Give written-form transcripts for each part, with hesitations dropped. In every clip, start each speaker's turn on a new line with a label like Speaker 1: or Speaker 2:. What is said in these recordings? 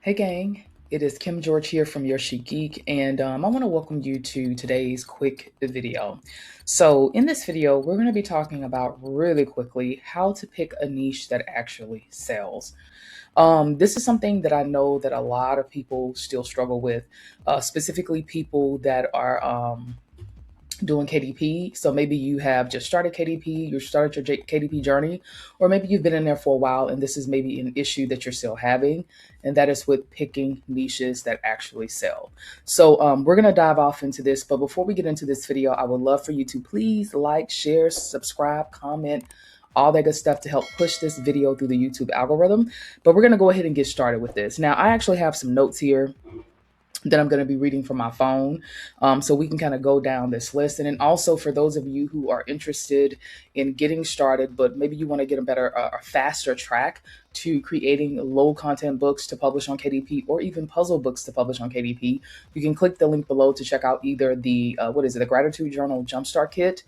Speaker 1: Hey gang, it is Kim George here from Your Chic Geek, and I want to welcome you to today's quick video. So in this video, we're going to be talking about really quickly how to pick a niche that actually sells. This is something that I know that a lot of people still struggle with, specifically people that are doing KDP. So maybe you have just started KDP, you started your KDP journey, or maybe you've been in there for a while and this is maybe an issue that you're still having, and that is with picking niches that actually sell. So we're going to dive off into this, but before we get into this video, I would love for you to please like, share, subscribe, comment, all that good stuff to help push this video through the YouTube algorithm. But we're going to go ahead and get started with this. Now, I actually have some notes here that I'm going to be reading from my phone, so we can kind of go down this list. And then also for those of you who are interested in getting started, but maybe you want to get a better, a faster track to creating low content books to publish on KDP, or even puzzle books to publish on KDP, you can click the link below to check out either the, the Gratitude Journal Jumpstart Kit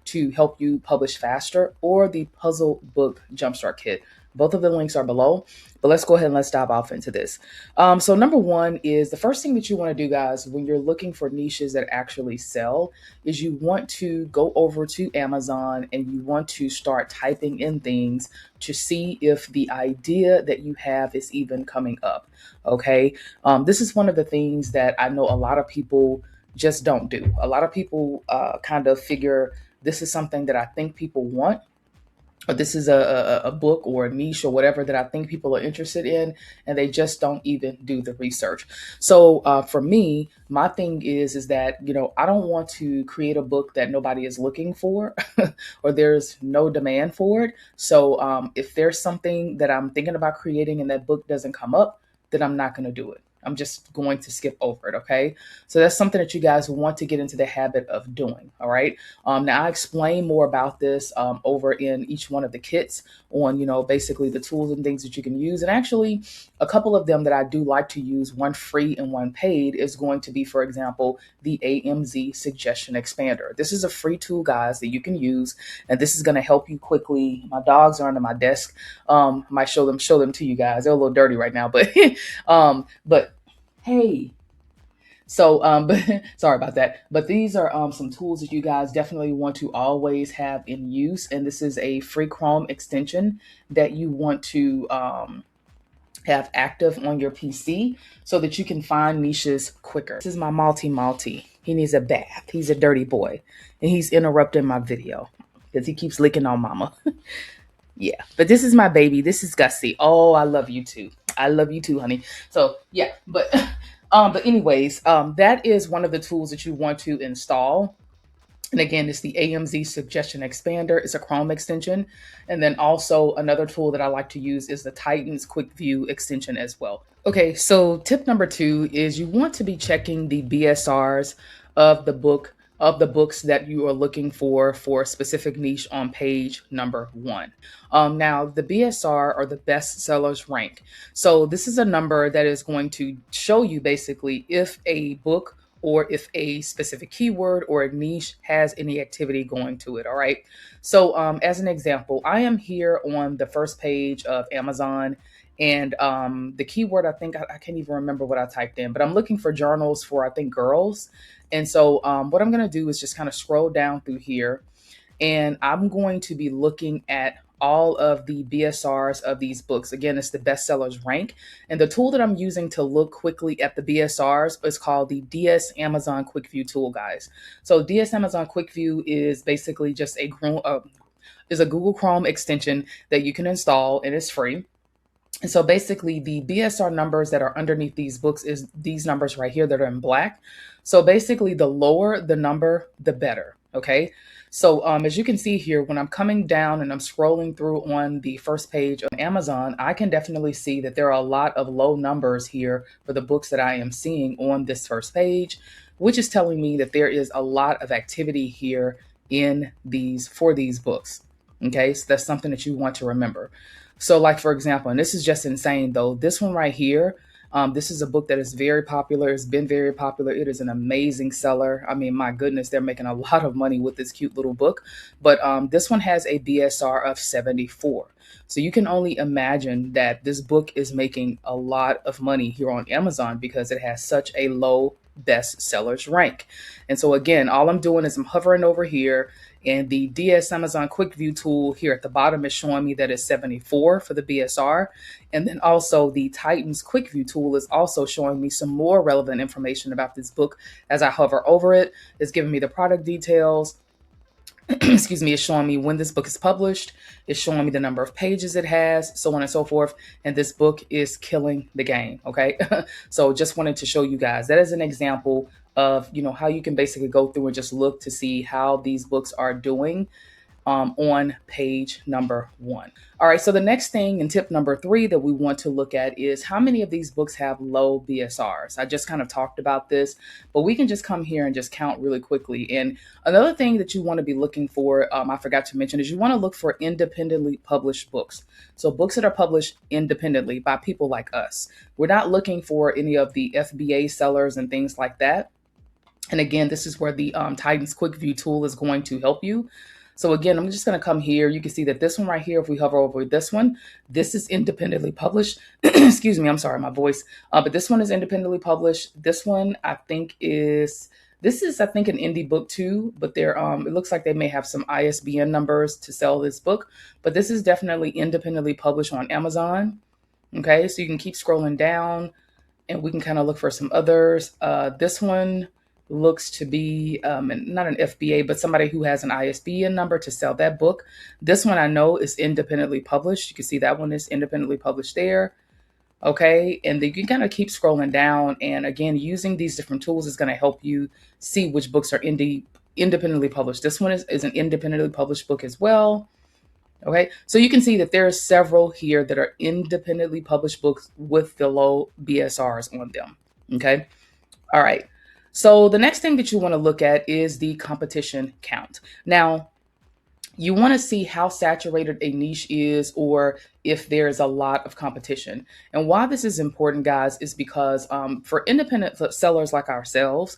Speaker 1: to help you publish faster, or the Puzzle Book Jumpstart Kit. Both of the links are below, but let's go ahead and let's dive off into this. So number one is the first thing that you want to do, guys, when you're looking for niches that actually sell, is you want to go over to Amazon and you want to start typing in things to see if the idea that you have is even coming up. Okay. This is one of the things that I know a lot of people just don't do. A lot of people kind of figure this is something that I think people want, or this is a book or a niche or whatever that I think people are interested in, and they just don't even do the research. So for me, my thing is that, I don't want to create a book that nobody is looking for or there's no demand for it. So if there's something that I'm thinking about creating and that book doesn't come up, then I'm not going to do it. I'm just going to skip over it. Okay. So that's something that you guys want to get into the habit of doing. All right. Now I explain more about this over in each one of the kits on, basically the tools and things that you can use. And actually a couple of them that I do like to use, one free and one paid, is going to be, for example, the AMZ Suggestion Expander. This is a free tool, guys, that you can use, and this is going to help you quickly. My dogs are under my desk. I might show them to you guys. They're a little dirty right now, but hey. So, but sorry about that. But these are some tools that you guys definitely want to always have in use. And this is a free Chrome extension that you want to have active on your PC so that you can find niches quicker. This is my Malty. He needs a bath. He's a dirty boy, and he's interrupting my video because he keeps licking on mama. Yeah, but this is my baby. This is Gussie. Oh, I love you too. I love you too, honey. So yeah, but anyways, that is one of the tools that you want to install. And again, it's the AMZ Suggestion Expander. It's a Chrome extension. And then also another tool that I like to use is the Titans Quick View extension as well. Okay, so tip number 2 is you want to be checking the BSRs of the books that you are looking for a specific niche on page number 1. Now, the BSR, or the best sellers rank. So this is a number that is going to show you basically if a book or if a specific keyword or a niche has any activity going to it. All right. So as an example, I am here on the first page of Amazon, and the keyword, I think, I can't even remember what I typed in, but I'm looking for journals for, I think, girls. And so what I'm going to do is just kind of scroll down through here, and I'm going to be looking at all of the BSRs of these books. Again, it's the bestsellers rank. And the tool that I'm using to look quickly at the BSRs is called the DS Amazon Quick View tool, guys. So DS Amazon Quick View is basically just a Google Chrome extension that you can install, and it's free. And so basically the BSR numbers that are underneath these books is these numbers right here that are in black. So basically the lower the number, the better. Okay. So as you can see here, when I'm coming down and I'm scrolling through on the first page of Amazon, I can definitely see that there are a lot of low numbers here for the books that I am seeing on this first page, which is telling me that there is a lot of activity here for these books. Okay. So that's something that you want to remember. So like, for example, and this is just insane though, this one right here, This is a book that is very popular. It's been very popular. It is an amazing seller. I mean, my goodness, they're making a lot of money with this cute little book. But this one has a BSR of 74. So you can only imagine that this book is making a lot of money here on Amazon because it has such a low best sellers rank. And so again, all I'm doing is I'm hovering over here, and the DS Amazon Quick View tool here at the bottom is showing me that it's 74 for the BSR. And then also the Titans Quick View tool is also showing me some more relevant information about this book. As I hover over it, it's giving me the product details. Excuse me, it's showing me when this book is published. It's showing me the number of pages it has, so on and so forth. And this book is killing the game. Okay. So just wanted to show you guys that as an example of, how you can basically go through and just look to see how these books are doing on page number 1. All right, so the next thing and tip number 3 that we want to look at is how many of these books have low BSRs. I just kind of talked about this, but we can just come here and just count really quickly. And another thing that you want to be looking for, I forgot to mention, is you want to look for independently published books. So books that are published independently by people like us. We're not looking for any of the FBA sellers and things like that. And again, this is where the Titans Quick View tool is going to help you. So again, I'm just going to come here. You can see that this one right here, if we hover over this one, this is independently published. Excuse me, I'm sorry, my voice. But this one is independently published. This one, I think this is, I think, an indie book too, but it looks like they may have some ISBN numbers to sell this book. But this is definitely independently published on Amazon. Okay, so you can keep scrolling down and we can kind of look for some others. This one looks to be not an FBA, but somebody who has an ISBN number to sell that book. This one I know is independently published. You can see that one is independently published there. Okay, and then you can kind of keep scrolling down. And again, using these different tools is going to help you see which books are independently published. This one is an independently published book as well. Okay, so you can see that there are several here that are independently published books with the low BSRs on them. Okay, all right. So the next thing that you want to look at is the competition count. Now, you want to see how saturated a niche is or if there's a lot of competition. And why this is important, guys, is because for independent sellers like ourselves,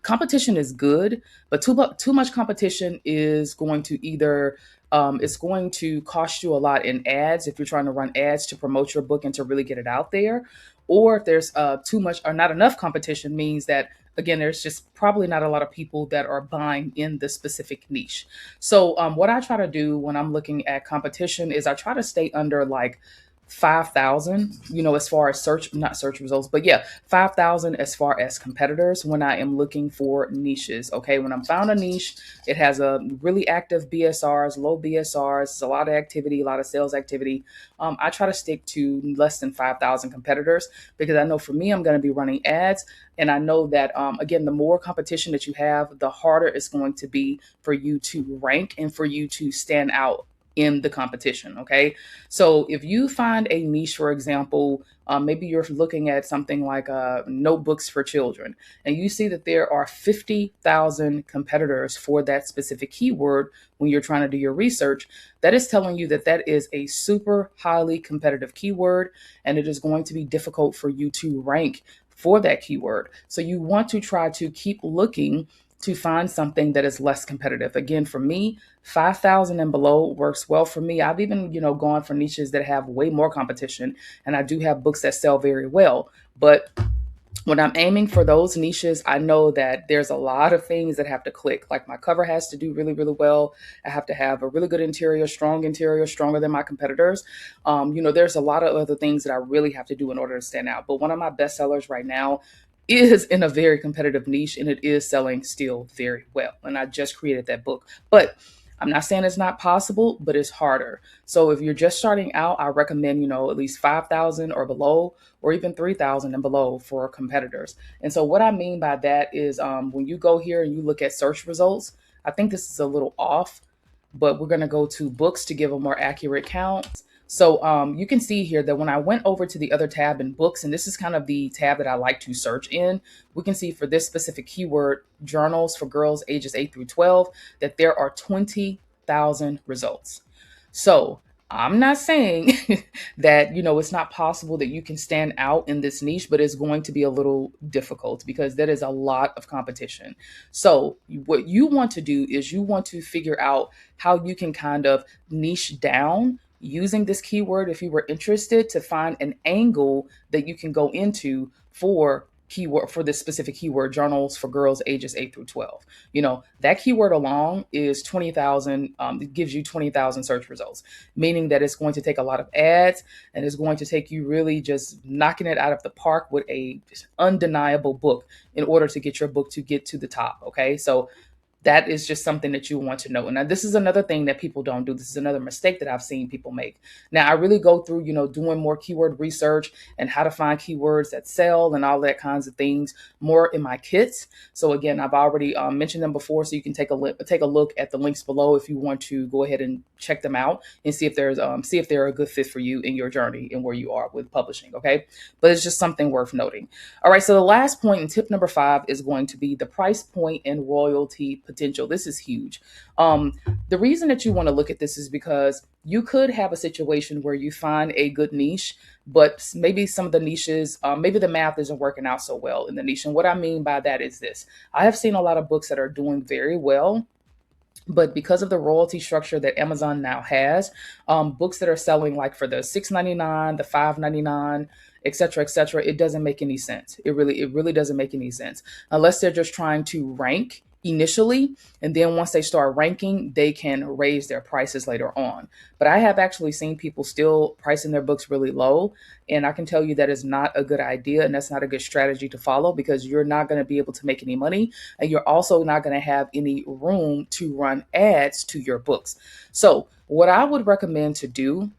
Speaker 1: competition is good, but too much competition is going to either it's going to cost you a lot in ads if you're trying to run ads to promote your book and to really get it out there. Or if there's too much or not enough competition, means that, again, there's just probably not a lot of people that are buying in the specific niche. So what I try to do when I'm looking at competition is I try to stay under like 5,000, as far as not search results, but yeah, 5,000 as far as competitors when I am looking for niches. Okay, when I'm found a niche, it has a really active BSRs, low BSRs, a lot of activity, a lot of sales activity. I try to stick to less than 5,000 competitors because I know for me, I'm going to be running ads. And I know that, again, the more competition that you have, the harder it's going to be for you to rank and for you to stand out in the competition. Okay, so if you find a niche, for example, maybe you're looking at something like notebooks for children, and you see that there are 50,000 competitors for that specific keyword when you're trying to do your research, that is telling you that that is a super highly competitive keyword, and it is going to be difficult for you to rank for that keyword. So you want to try to keep looking to find something that is less competitive. Again, for me, 5,000 and below works well for me. I've even, gone for niches that have way more competition, and I do have books that sell very well. But when I'm aiming for those niches, I know that there's a lot of things that have to click. Like my cover has to do really, really well. I have to have a really good interior, stronger than my competitors. There's a lot of other things that I really have to do in order to stand out. But one of my best sellers right now is in a very competitive niche, and it is selling still very well. And I just created that book. But I'm not saying it's not possible, but it's harder. So if you're just starting out, I recommend, at least 5,000 or below, or even 3,000 and below for competitors. And so what I mean by that is when you go here and you look at search results, I think this is a little off, but we're going to go to books to give a more accurate count. So you can see here that when I went over to the other tab in books, and this is kind of the tab that I like to search in, we can see for this specific keyword, journals for girls ages 8 through 12, that there are 20,000 results. So I'm not saying that, it's not possible that you can stand out in this niche, but it's going to be a little difficult because there is a lot of competition. So, what you want to do is you want to figure out how you can kind of niche down using this keyword if you were interested to find an angle that you can go into for keyword for this specific keyword, journals for girls ages 8 through 12. That keyword alone is 20,000. It gives you 20,000 search results, meaning that it's going to take a lot of ads and it's going to take you really just knocking it out of the park with a undeniable book in order to get your book to get to the top. Okay. So that is just something that you want to know. Now, this is another thing that people don't do. This is another mistake that I've seen people make. Now, I really go through, doing more keyword research and how to find keywords that sell and all that kinds of things more in my kits. So again, I've already mentioned them before, so you can take a look at the links below if you want to go ahead and check them out and see if they're a good fit for you in your journey and where you are with publishing. Okay, but it's just something worth noting. All right, so the last point and tip number 5 is going to be the price point and royalty potential. This is huge. The reason that you want to look at this is because you could have a situation where you find a good niche, but maybe some of the niches, maybe the math isn't working out so well in the niche. And what I mean by that is this: I have seen a lot of books that are doing very well, but because of the royalty structure that Amazon now has, books that are selling like for the $6.99, the $5.99, et cetera, it doesn't make any sense. It really doesn't make any sense unless they're just trying to rank initially, and then once they start ranking, they can raise their prices later on. But I have actually seen people still pricing their books really low, and I can tell you that is not a good idea, and that's not a good strategy to follow because you're not going to be able to make any money, and you're also not going to have any room to run ads to your books. So what I would recommend to do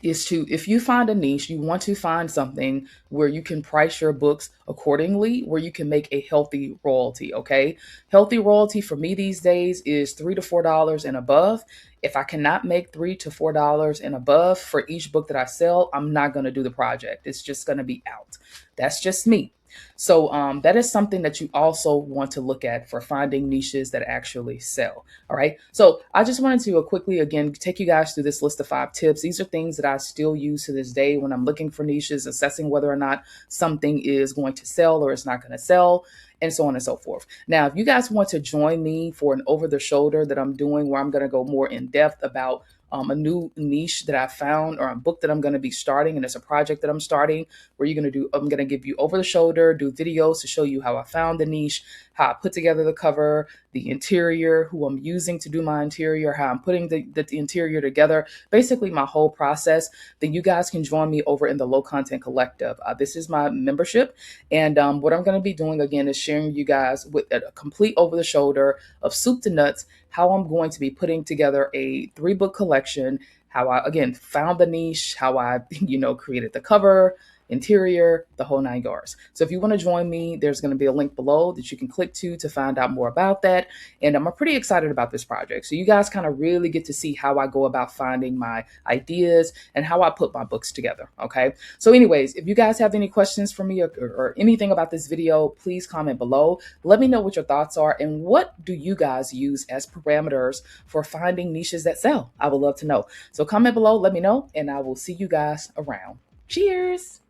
Speaker 1: is to, if you find a niche, you want to find something where you can price your books accordingly, where you can make a healthy royalty. Okay. Healthy royalty for me these days is $3 to $4 and above. If I cannot make $3 to $4 and above for each book that I sell, I'm not going to do the project. It's just going to be out. That's just me. So that is something that you also want to look at for finding niches that actually sell. All right. So I just wanted to quickly, again, take you guys through this list of 5 tips. These are things that I still use to this day when I'm looking for niches, assessing whether or not something is going to sell or it's not going to sell, and so on and so forth. Now, if you guys want to join me for an over the shoulder that I'm doing where I'm going to go more in depth about a new niche that I found or a book that I'm going to be starting, and it's a project that I'm starting where I'm going to give you over the shoulder, do videos to show you how I found the niche, how I put together the cover, the interior, who I'm using to do my interior, how I'm putting the interior together, basically my whole process, then you guys can join me over in the Low Content Collective. This is my membership. And what I'm going to be doing again is sharing you guys with a complete over the shoulder of soup to nuts, how I'm going to be putting together a 3-book collection, how I, again, found the niche, how I, created the cover, interior, the whole 9 yards. So if you want to join me, there's going to be a link below that you can click to find out more about that. And I'm pretty excited about this project. So you guys kind of really get to see how I go about finding my ideas and how I put my books together. Okay. So anyways, if you guys have any questions for me or anything about this video, please comment below. Let me know what your thoughts are and what do you guys use as parameters for finding niches that sell. I would love to know. So comment below, let me know, and I will see you guys around. Cheers.